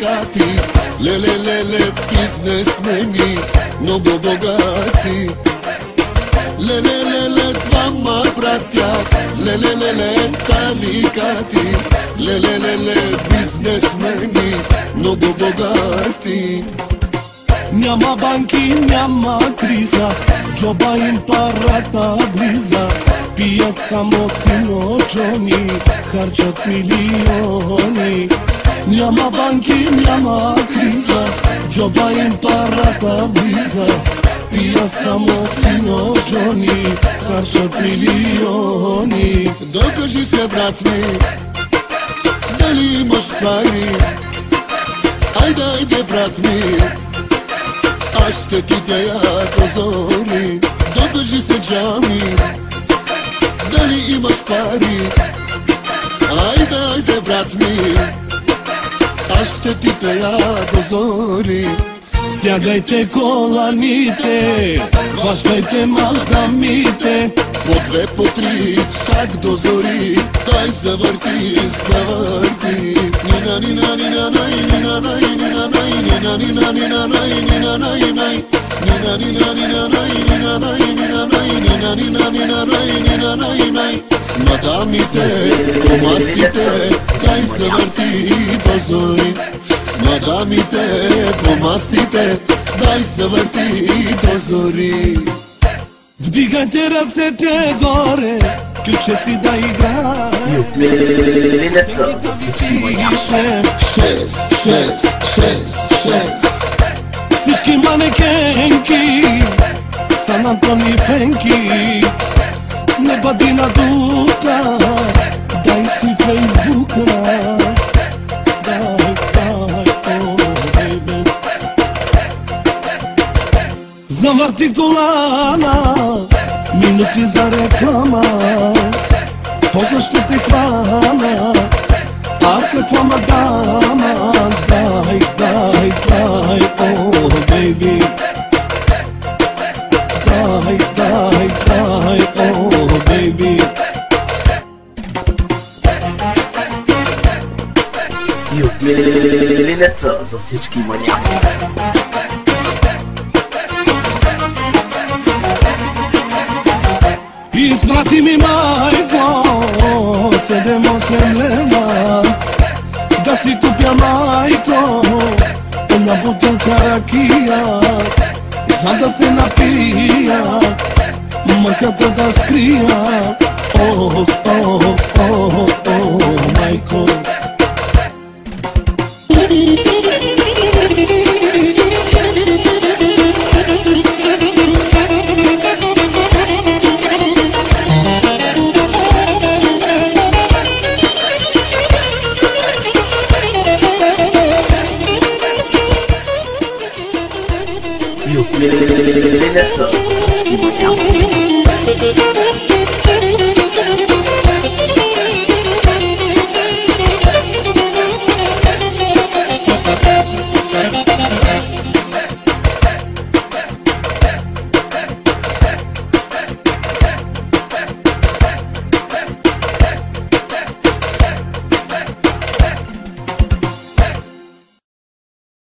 синдикати, леле, бизнесмени, много богати. Леле, двама братя, леле, тарикати, леле, бизнесмени, много богати. Няма банки, няма криза, джоба им парата влиза. Пият само синоджони, харчат милиони. Няма банки, няма криза, джоба им парата влиза. Пият само синоджони, харчат милиони. Докажи се, брат ми, дали имаш пари. Айде, брат ми, аз ще ти пея до зори. Докажи се, джами, дали имаш пари. Айде, брат ми, аз ще ти пея до зори. Стягайте коланите, хващайте мадамите. По две, по три, чак до зори. Дай завърти, завърти. Нина, нина, нина, най, нина, най, нина, най, нина, нина, нина, най, нина, най, най. Нина, нина, нина, най, нина, най, нина, най, нина, нина, нина, най, нина, най, най. С мадамите, по масите, дай завърти до зори. С мадамите, по масите, дай завърти до зори. Вдигайте ръцете горе, ключеци да играем. Юклелинеца за всички маняци. Шест. Всички манекенки са на Тони Фенки. Не бъди надута, дай си Фейсбука. Дай, бейбе. Завърти колана, минути за реклама. После ще те хвана, а каква мадама. Дай, о, бейби. Дай, о, бейби. Юклелинеца за всички маняци. Изпрати ми, майко, 7-8 лева да си купя, майко, на бутилка ракия, за да се напия, мъката да скрия. О, майко. Юклелинеца за всички маняци.